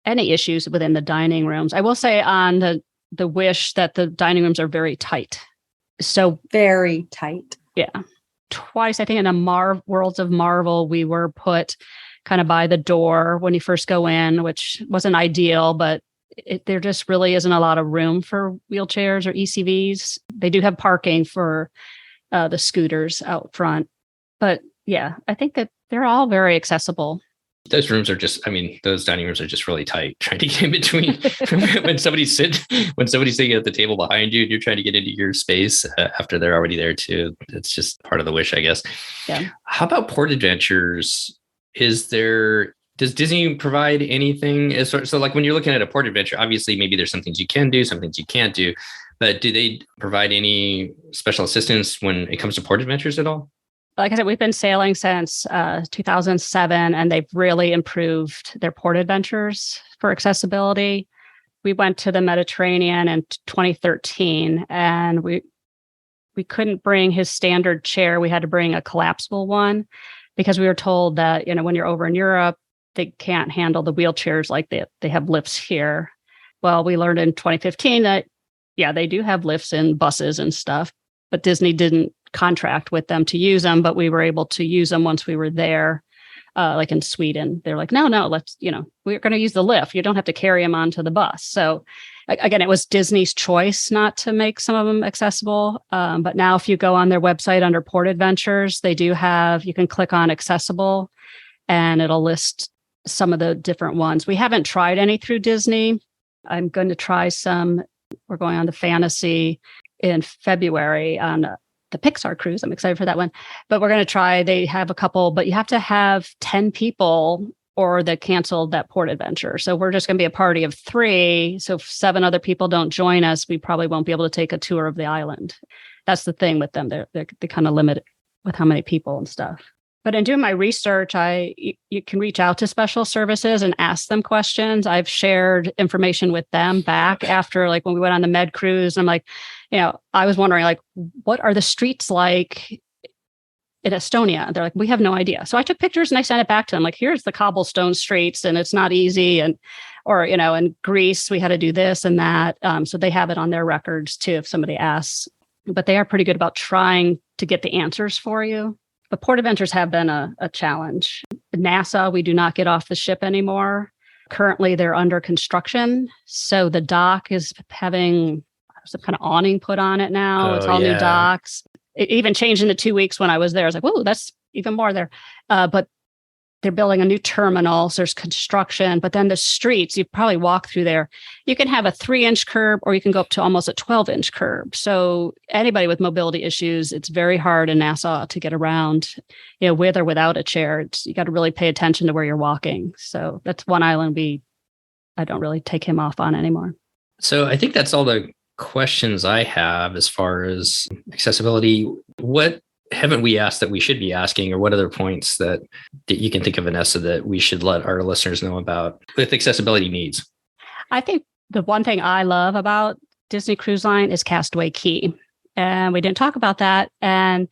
issues within the dining rooms. I will say on the Wish that the dining rooms are very tight. So very tight. Yeah. Twice, I think in the Worlds of Marvel, we were put kind of by the door when you first go in, which wasn't ideal, but there just really isn't a lot of room for wheelchairs or ECVs. They do have parking for the scooters out front. But yeah, I think that they're all very accessible. Those rooms are just, those dining rooms are just really tight, trying to get in between when somebody's sitting at the table behind you and you're trying to get into your space after they're already there too. It's just part of the Wish, I guess. Yeah. How about Port Adventures? Does Disney provide anything? So like when you're looking at a port adventure, obviously maybe there's some things you can do, some things you can't do, but do they provide any special assistance when it comes to port adventures at all? Like I said, we've been sailing since 2007, and they've really improved their port adventures for accessibility. We went to the Mediterranean in 2013, and we couldn't bring his standard chair. We had to bring a collapsible one because we were told that, when you're over in Europe, they can't handle the wheelchairs like they have lifts here. Well, we learned in 2015 that, yeah, they do have lifts in buses and stuff, but Disney didn't contract with them to use them, but we were able to use them once we were there, like in Sweden. They're like, no, let's, we're going to use the lift. You don't have to carry them onto the bus. So again, it was Disney's choice not to make some of them accessible. But now if you go on their website under Port Adventures, they do you can click on accessible and it'll list some of the different ones. We haven't tried any through Disney. I'm going to try some. We're going on the Fantasy in February on the Pixar cruise. I'm excited for that one. But we're going to try. They have a couple, but you have to have 10 people or they canceled that port adventure. So we're just going to be a party of 3. So if 7 other people don't join us, we probably won't be able to take a tour of the island. That's the thing with them. They kind of limit it with how many people and stuff. But in doing my research, you can reach out to special services and ask them questions. I've shared information with them back after, like when we went on the Med cruise. I'm like, I was wondering, like, what are the streets like in Estonia? They're like, we have no idea. So I took pictures and I sent it back to them. Like, here's the cobblestone streets, and it's not easy. Or in Greece, we had to do this and that. So they have it on their records too, if somebody asks. But they are pretty good about trying to get the answers for you. But port adventures have been a challenge. NASA, we do not get off the ship anymore. Currently, they're under construction. So the dock is having some kind of awning put on it now. It's all new docks. It even changed in the 2 weeks when I was there. I was like, whoa, that's even more there. But they're building a new terminal. So there's construction. But then the streets, you probably walk through there. You can have a 3-inch curb or you can go up to almost a 12-inch curb. So anybody with mobility issues, it's very hard in Nassau to get around, with or without a chair. You got to really pay attention to where you're walking. So that's one island I don't really take him off on anymore. So I think that's all the questions I have as far as accessibility. What haven't we asked that we should be asking, or what other points that you can think of, Vanessa, that we should let our listeners know about with accessibility needs? I think the one thing I love about Disney Cruise Line is Castaway Cay. And we didn't talk about that. And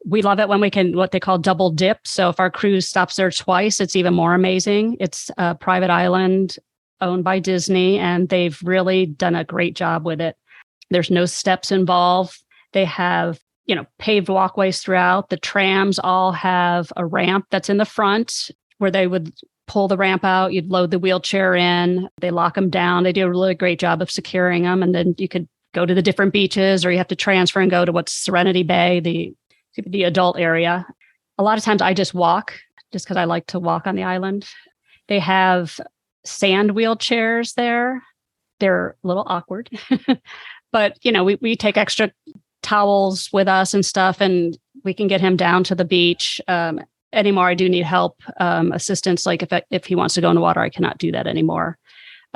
we love it when we can, what they call double dip. So if our cruise stops there twice, it's even more amazing. It's a private island owned by Disney, and they've really done a great job with it. There's no steps involved. They have, paved walkways throughout. The trams all have a ramp that's in the front where they would pull the ramp out. You'd load the wheelchair in. They lock them down. They do a really great job of securing them. And then you could go to the different beaches, or you have to transfer and go to what's Serenity Bay, the adult area. A lot of times I just walk just because I like to walk on the island. They have sand wheelchairs there. They're a little awkward, but we take extra towels with us and stuff, and we can get him down to the beach. Anymore, I do need help, assistance. Like if he wants to go in the water, I cannot do that anymore.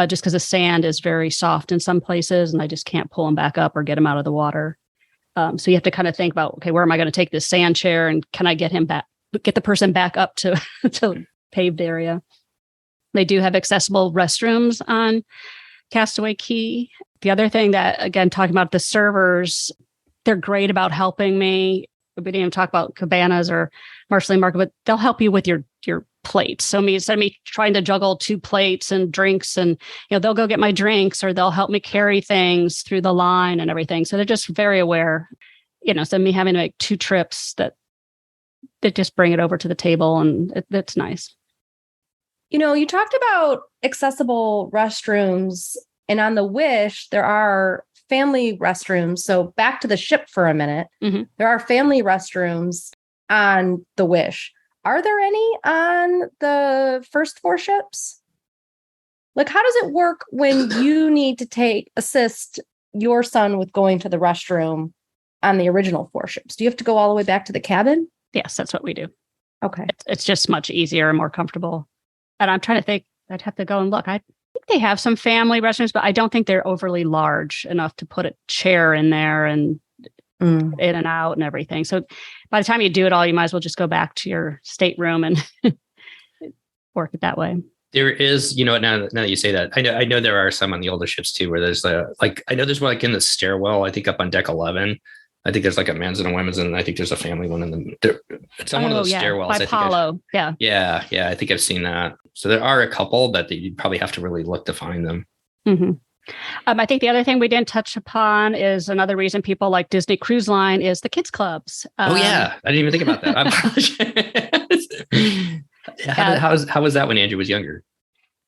Just because the sand is very soft in some places, and I just can't pull him back up or get him out of the water. So you have to kind of think about, okay, where am I going to take this sand chair, and can I get the person back up to to paved area? They do have accessible restrooms on Castaway Cay. The other thing that, again, talking about the servers, they're great about helping me. We didn't even talk about cabanas or Marceline Market, but they'll help you with your plates. So instead of me trying to juggle 2 plates and drinks, and they'll go get my drinks, or they'll help me carry things through the line and everything. So they're just very aware. So me having to make 2 trips that just bring it over to the table, and it's nice. You talked about accessible restrooms, and on the Wish, there are family restrooms. So back to the ship for a minute. Mm-hmm. There are family restrooms on the Wish. Are there any on the first 4 ships? Like, how does it work when you need to assist your son with going to the restroom on the original 4 ships? Do you have to go all the way back to the cabin? Yes, that's what we do. Okay. It's just much easier and more comfortable. And I'm trying to think, I'd have to go and look. I think they have some family restrooms, but I don't think they're overly large enough to put a chair in there and in and out and everything. So by the time you do it all, you might as well just go back to your stateroom and work it that way. There is, now that you say that, I know there are some on the older ships too, where there's I know there's one in the stairwell, I think up on deck 11. I think there's a men's and a women's, and I think there's a family one in it's on one of those stairwells. By Apollo. Yeah. I think I've seen that. So there are a couple, but you probably have to really look to find them. Mm-hmm. I think the other thing we didn't touch upon is another reason people like Disney Cruise Line is the kids clubs. I didn't even think about that. I apologize. How was that when Andrew was younger?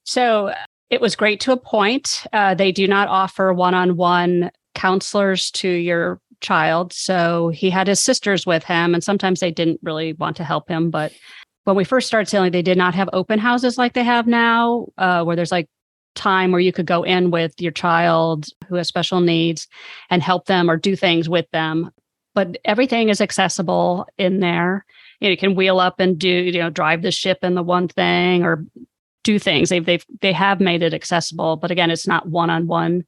So it was great to a point. They do not offer one-on-one counselors to your child. So he had his sisters with him, and sometimes they didn't really want to help him. But when we first started sailing, they did not have open houses like they have now, where there's time where you could go in with your child who has special needs and help them or do things with them. But everything is accessible in there. You can wheel up and do, drive the ship in the one thing or do things. They have made it accessible, but again, it's not one-on-one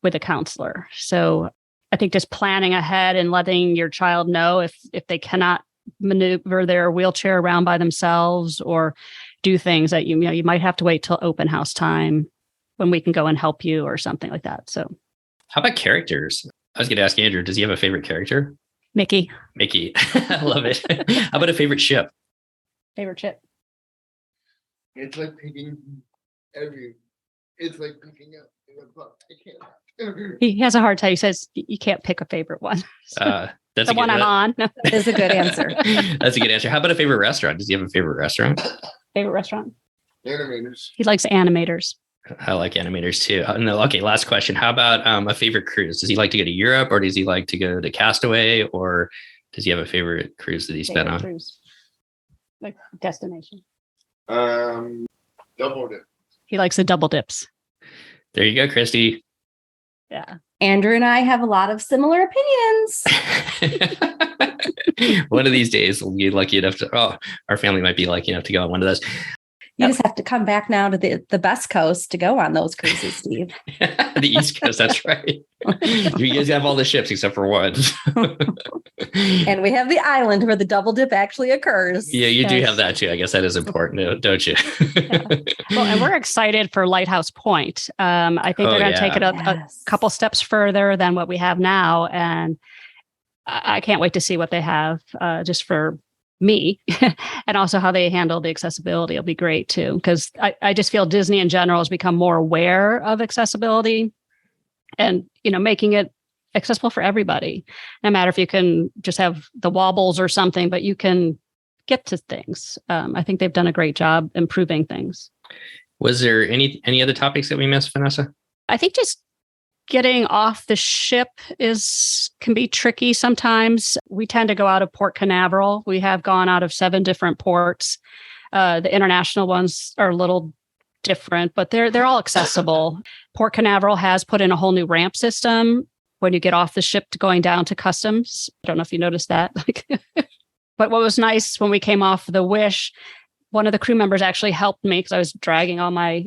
with a counselor. So I think just planning ahead and letting your child know if they cannot maneuver their wheelchair around by themselves or do things that you might have to wait till open house time when we can go and help you or something like that. So how about characters? I was going to ask Andrew, does he have a favorite character? Mickey. I love it. How about a favorite ship? Favorite ship? It's like picking up in a book. I can't. He has a hard time. He says you can't pick a favorite one. That's the one I'm on. Is a good answer. That's a good answer. How about a favorite restaurant? Does he have a favorite restaurant? Favorite restaurant? Animators. He likes animators. I like animators too. No, okay, last question. How about a favorite cruise? Does he like to go to Europe, or does he like to go to Castaway, or does he have a favorite cruise that he's been on? Cruise. Like destination. Double dip. He likes the double dips. There you go, Christy. Yeah. Andrew and I have a lot of similar opinions. One of these days we'll be lucky enough our family might be lucky enough to go on one of those. You just have to come back now to the best coast to go on those cruises, Steve. The East Coast, that's right. You guys have all the ships except for one. And we have the island where the double dip actually occurs. Yeah, you do have that too. I guess that is important, don't you? Yeah. Well, and we're excited for Lighthouse Point. I think they're going to take it a couple steps further than what we have now. And I can't wait to see what they have just for me and also how they handle the accessibility. It'll be great too, because I just feel Disney in general has become more aware of accessibility and, making it accessible for everybody, no matter if you can just have the wobbles or something, but you can get to things. I think they've done a great job improving things. Was there any other topics that we missed, Vanessa? I think just getting off the ship can be tricky sometimes. We tend to go out of Port Canaveral. We have gone out of 7 different ports. The international ones are a little different, but they're all accessible. Port Canaveral has put in a whole new ramp system when you get off the ship to going down to customs. I don't know if you noticed that. But what was nice when we came off the Wish, one of the crew members actually helped me because I was dragging all my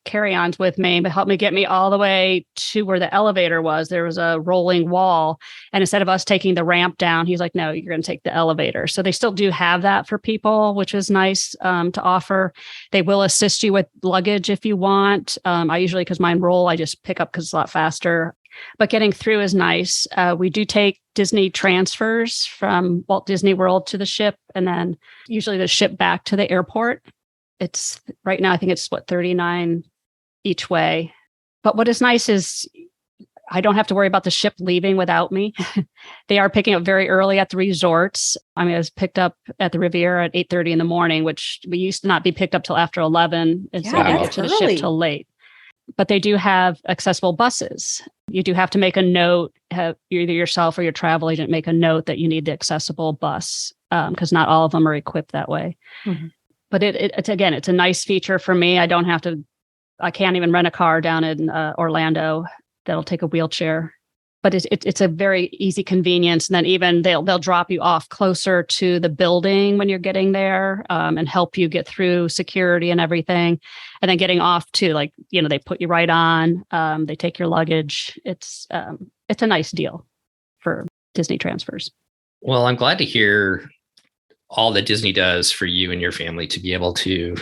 carry-ons with me, but helped me get me all the way to where the elevator was. There was a rolling wall. And instead of us taking the ramp down, he's like, no, you're going to take the elevator. So they still do have that for people, which is nice to offer. They will assist you with luggage if you want. I usually, because mine roll, I just pick up because it's a lot faster. But getting through is nice. We do take Disney transfers from Walt Disney World to the ship, and then usually the ship back to the airport. It's right now, I think it's $39 each way. But what is nice is I don't have to worry about the ship leaving without me. They are picking up very early at the resorts. I was picked up at the Riviera at 8:30 in the morning, which we used to not be picked up till after 11. And so I didn't get to the ship till late. But they do have accessible buses. You do have to make a note, have either yourself or your travel agent make a note that you need the accessible bus, because not all of them are equipped that way. Mm-hmm. But it's a nice feature for me. I can't even rent a car down in Orlando that'll take a wheelchair. But it's a very easy convenience. And then even they'll drop you off closer to the building when you're getting there, and help you get through security and everything. And then getting off too, they put you right on. They take your luggage. It's a nice deal for Disney transfers. Well, I'm glad to hear all that Disney does for you and your family to be able to,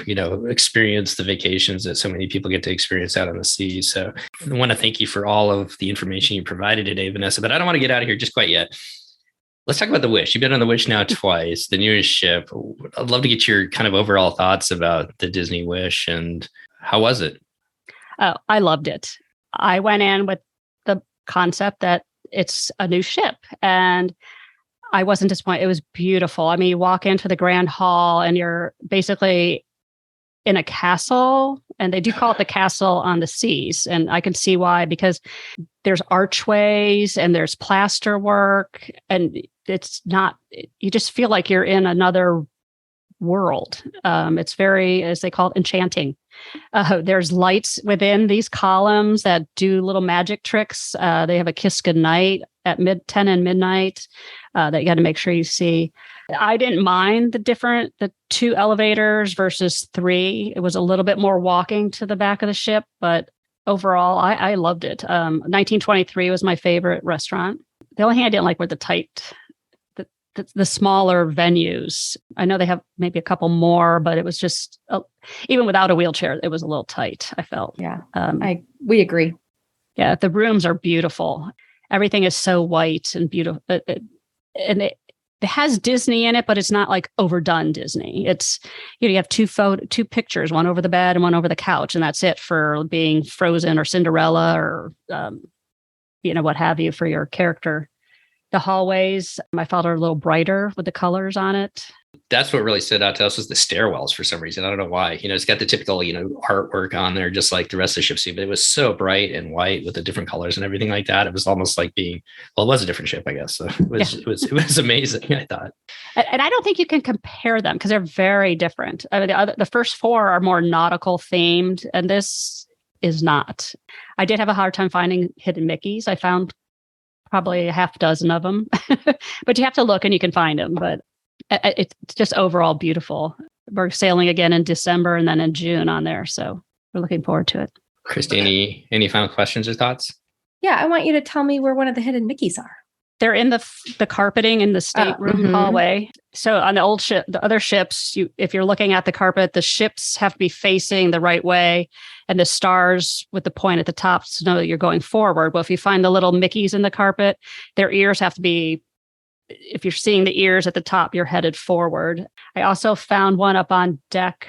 experience the vacations that so many people get to experience out on the sea. So I want to thank you for all of the information you provided today, Vanessa, but I don't want to get out of here just quite yet. Let's talk about the Wish. You've been on the Wish now twice, the newest ship. I'd love to get your kind of overall thoughts about the Disney Wish and how was it? Oh, I loved it. I went in with the concept that it's a new ship, and I wasn't disappointed. It was beautiful. You walk into the Grand Hall and you're basically in a castle, and they do call it the Castle on the Seas. And I can see why, because there's archways and there's plaster work, and you just feel like you're in another world. It's very, as they call it, enchanting. There's lights within these columns that do little magic tricks. They have a kiss goodnight at 10 and midnight that you got to make sure you see. I didn't mind the 2 elevators versus 3. It was a little bit more walking to the back of the ship, but overall, I loved it. 1923 was my favorite restaurant. The only thing I didn't like were the smaller venues. I know they have maybe a couple more, but it was just, even without a wheelchair, it was a little tight, I felt. Yeah, we agree. Yeah, the rooms are beautiful. Everything is so white and beautiful. And it has Disney in it, but it's not like overdone Disney. It's, you have 2 pictures, one over the bed and one over the couch, and that's it for being Frozen or Cinderella or, what have you for your character. The hallways, I felt, are a little brighter with the colors on it. That's what really stood out to us was the stairwells for some reason. I don't know why. It's got the typical, artwork on there, just like the rest of the ship scene, but it was so bright and white with the different colors and everything like that. It was almost like it was a different ship, I guess. So it was amazing, I thought. And I don't think you can compare them because they're very different. The first 4 are more nautical themed, and this is not. I did have a hard time finding hidden Mickeys. I found probably a half dozen of them, but you have to look and you can find them. But it's just overall beautiful. we're sailing again in December and then in June on there. So we're looking forward to it. Christy, any final questions or thoughts? Yeah, I want you to tell me where one of the hidden Mickeys are. They're in the carpeting in the stateroom hallway. So on the old ship, the other ships, if you're looking at the carpet, the ships have to be facing the right way, and the stars with the point at the top to know that you're going forward. Well, if you find the little Mickeys in the carpet, their ears have to be. If you're seeing the ears at the top, you're headed forward. I also found one up on deck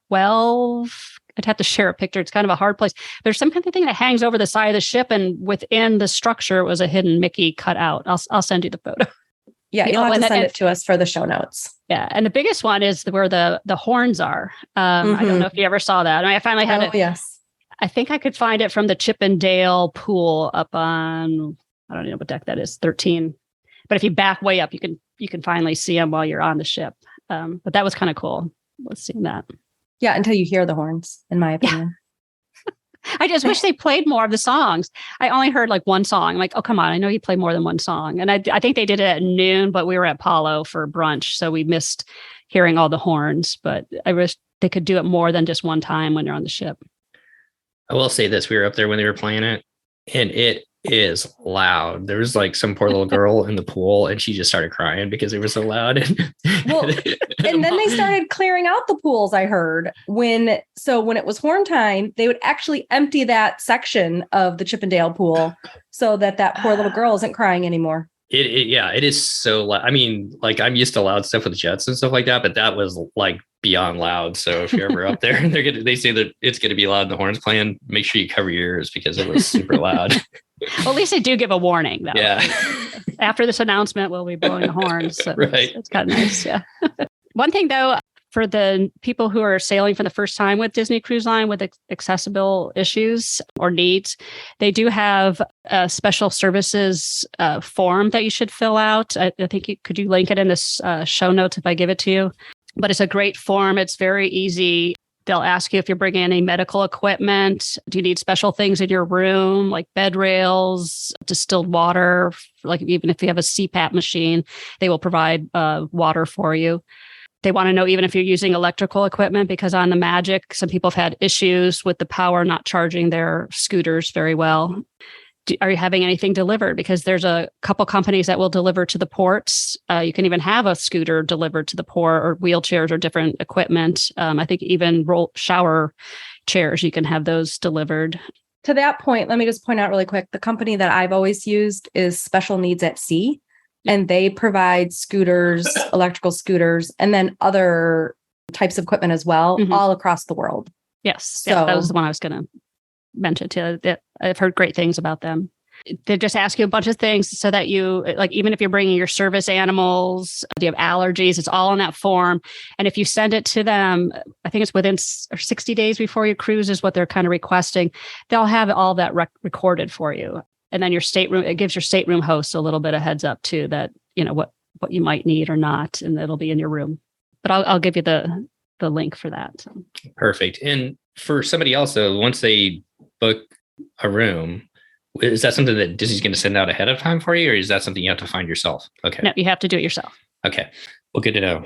12. I'd have to share a picture. It's kind of a hard place. There's some kind of thing that hangs over the side of the ship, and within the structure was a hidden Mickey cut out. I'll send you the photo. Yeah, you'll have to send it to us for the show notes. Yeah, and the biggest one is where the horns are. I don't know if you ever saw that. I finally had it. Yes. I think I could find it from the Chippendale pool up on, I don't know what deck that is, 13. But if you back way up, you can finally see them while you're on the ship. But that was kind of cool. Let's see that. Yeah, until you hear the horns, in my opinion. Yeah. I just wish they played more of the songs. I only heard like one song. I'm like, oh, come on. I know you play more than one song. And I think they did it at noon, but we were at Palo for brunch. So we missed hearing all the horns. But I wish they could do it more than just one time when they're on the ship. I will say this. We were up there when they were playing it, and it is loud. There was like some poor little girl in the pool, and she just started crying because it was so loud. Well, and then they started clearing out the pools, I heard. When it was horn time, they would actually empty that section of the Chippendale pool so that poor little girl isn't crying anymore. It is so loud. I mean, like, I'm used to loud stuff with jets and stuff like that, but that was like beyond loud. So if you're ever up there, they say that it's going to be loud and the horns playing, make sure you cover your ears because it was super loud. Well, at least they do give a warning, though. Yeah. After this announcement, we'll be blowing the horns. So right. It's kind of nice. Yeah. One thing, though, for the people who are sailing for the first time with Disney Cruise Line with accessible issues or needs, they do have a special services form that you should fill out. I think could you link it in this show notes if I give it to you? But it's a great form. It's very easy. They'll ask you if you're bringing any medical equipment. Do you need special things in your room, like bed rails, distilled water? Like even if you have a CPAP machine, they will provide water for you. They want to know even if you're using electrical equipment, because on the Magic, some people have had issues with the power not charging their scooters very well. Are you having anything delivered? Because there's a couple companies that will deliver to the ports. You can even have a scooter delivered to the port, or wheelchairs or different equipment. I think even shower chairs, you can have those delivered. To that point, let me just point out really quick. The company that I've always used is Special Needs at Sea, and they provide scooters, electrical scooters, and then other types of equipment as well, all across the world. Yes. So, yeah, that was the one I was going to mention too. I've heard great things about them. They just ask you a bunch of things so that you, like, even if you're bringing your service animals, do you have allergies? It's all on that form. And if you send it to them, I think it's within 60 days before your cruise is what they're kind of requesting. They'll have all that recorded for you. And then your stateroom, it gives your stateroom host a little bit of heads up too, that, you know, what you might need or not, and it'll be in your room. But I'll give you the link for that. So. Perfect. And for somebody else, though, once they book a room, is that something that Disney's going to send out ahead of time for you, or is that something you have to find yourself? Okay. No, you have to do it yourself. Okay. Well, good to know.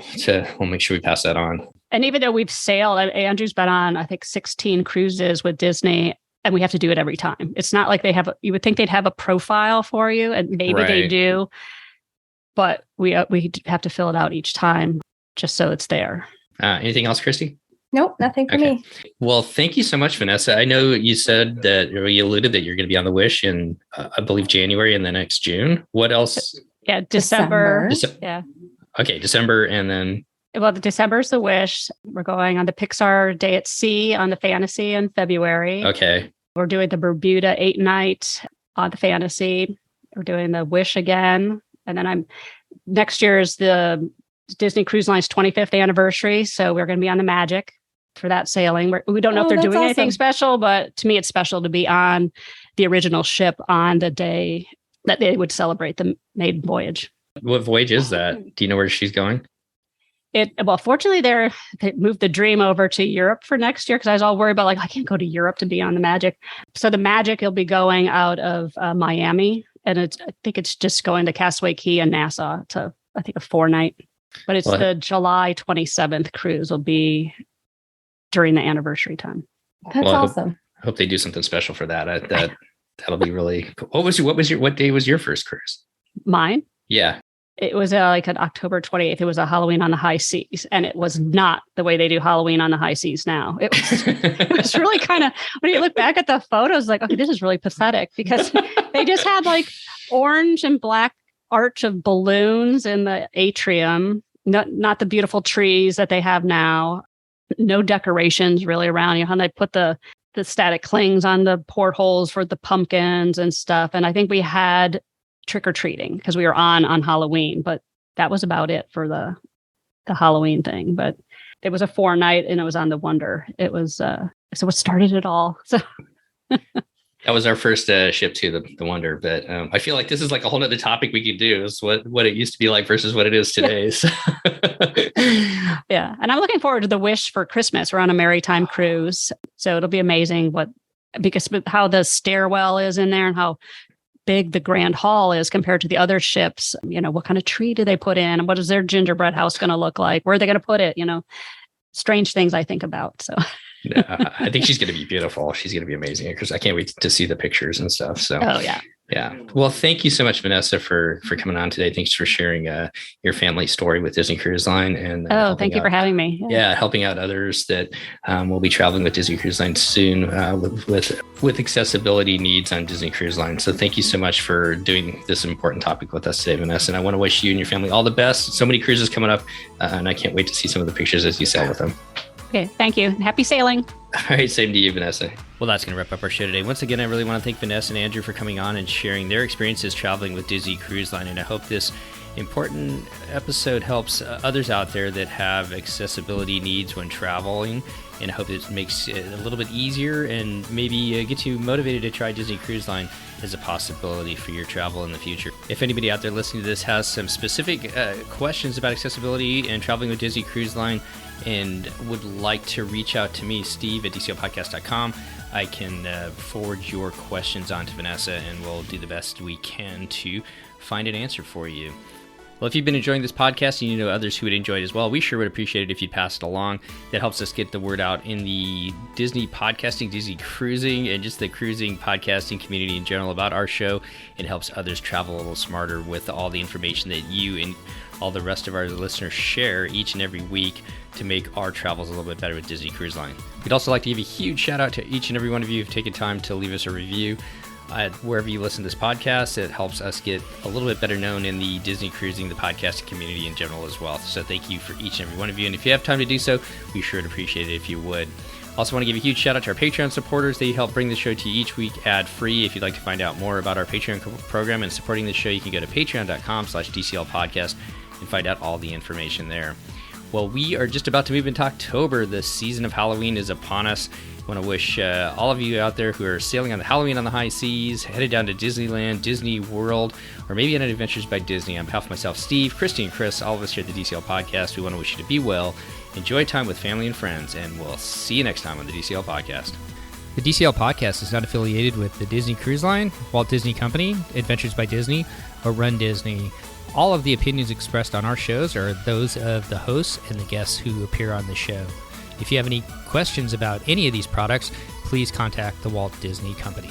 We'll make sure we pass that on. And even though we've sailed, Andrew's been on, I think, 16 cruises with Disney, and we have to do it every time. It's not like you would think they'd have a profile for you, and maybe they do, but we have to fill it out each time just so it's there. Anything else, Christy? Nope, nothing for me. Well, thank you so much, Vanessa. I know you said that, or you alluded that you're going to be on the Wish in, I believe, January and the next June. What else? Yeah, December. Yeah. Okay, December, and then. Well, December's the Wish. We're going on the Pixar Day at Sea on the Fantasy in February. Okay. We're doing the Bermuda 8-night on the Fantasy. We're doing the Wish again. And then next year is the Disney Cruise Line's 25th anniversary. So we're going to be on the Magic for that sailing. We don't know if they're doing anything special, but to me, it's special to be on the original ship on the day that they would celebrate the maiden voyage. What voyage is that? Do you know where she's going? Well, fortunately, they moved the Dream over to Europe for next year, because I was all worried about, like, I can't go to Europe to be on the Magic. So the Magic will be going out of Miami, and I think it's just going to Castaway Cay and Nassau to, I think, a 4-night But it's Well, the July 27th cruise will be during the anniversary time. That's Well, awesome. I hope they do something special for that. That'll be really cool. What day was your first cruise? Mine, Yeah. it was like an October 28th. It was a Halloween on the high seas. And it was not the way they do Halloween on the high seas now. It was really kind of, when you look back at the photos, like, okay, this is really pathetic because they just had like orange and black arch of balloons in the atrium, not the beautiful trees that they have now. No decorations really around. You know how they put the static clings on the portholes for the pumpkins and stuff. And I think we had trick-or-treating because we were on Halloween, but that was about it for the Halloween thing. But it was a 4-night and it was on the Wonder. It was so what started it all. So That was our first ship to the Wonder, but I feel like this is like a whole nother topic we could do, is what it used to be like versus what it is today. So. Yeah. And I'm looking forward to the Wish for Christmas. We're on a maritime cruise. So it'll be amazing because how the stairwell is in there and how big the grand hall is compared to the other ships. You know, what kind of tree do they put in? And what is their gingerbread house going to look like? Where are they going to put it? You know, strange things I think about. So I think she's going to be beautiful. She's going to be amazing because I can't wait to see the pictures and stuff. So, oh yeah. Yeah. Well, thank you so much, Vanessa, for coming on today. Thanks for sharing your family story with Disney Cruise Line. And thank you for having me. Yeah, helping out others that will be traveling with Disney Cruise Line soon with accessibility needs on Disney Cruise Line. So thank you so much for doing this important topic with us today, Vanessa. And I want to wish you and your family all the best. So many cruises coming up, and I can't wait to see some of the pictures as you sail with them. Okay, thank you. Happy sailing. All right, same to you, Vanessa. Well, that's going to wrap up our show today. Once again, I really want to thank Vanessa and Andrew for coming on and sharing their experiences traveling with Disney Cruise Line. And I hope this important episode helps others out there that have accessibility needs when traveling. And I hope it makes it a little bit easier and maybe get you motivated to try Disney Cruise Line as a possibility for your travel in the future. If anybody out there listening to this has some specific questions about accessibility and traveling with Disney Cruise Line and would like to reach out to me, Steve at dclpodcast.com, I can forward your questions on to Vanessa and we'll do the best we can to find an answer for you. Well, if you've been enjoying this podcast and you know others who would enjoy it as well, we sure would appreciate it if you'd pass it along. That helps us get the word out in the Disney podcasting, Disney cruising, and just the cruising podcasting community in general about our show. It helps others travel a little smarter with all the information that you and all the rest of our listeners share each and every week to make our travels a little bit better with Disney Cruise Line. We'd also like to give a huge shout out to each and every one of you who've taken time to leave us a review. Wherever you listen to this podcast, it helps us get a little bit better known in the Disney cruising, the podcasting community in general as well. So thank you for each and every one of you. And if you have time to do so, we sure would appreciate it if you would. Also want to give a huge shout out to our Patreon supporters. They help bring the show to you each week ad-free. If you'd like to find out more about our Patreon program and supporting the show, you can go to patreon.com/DCL podcast and find out all the information there. Well, we are just about to move into October. The season of Halloween is upon us. I want to wish all of you out there who are sailing on the Halloween on the high seas, headed down to Disneyland, Disney World, or maybe on Adventures by Disney. On behalf of myself, Steve, Christy, and Chris, all of us here at the DCL Podcast, we want to wish you to be well, enjoy time with family and friends, and we'll see you next time on the DCL Podcast. The DCL Podcast is not affiliated with the Disney Cruise Line, Walt Disney Company, Adventures by Disney, or Run Disney. All of the opinions expressed on our shows are those of the hosts and the guests who appear on the show. If you have any questions about any of these products, please contact the Walt Disney Company.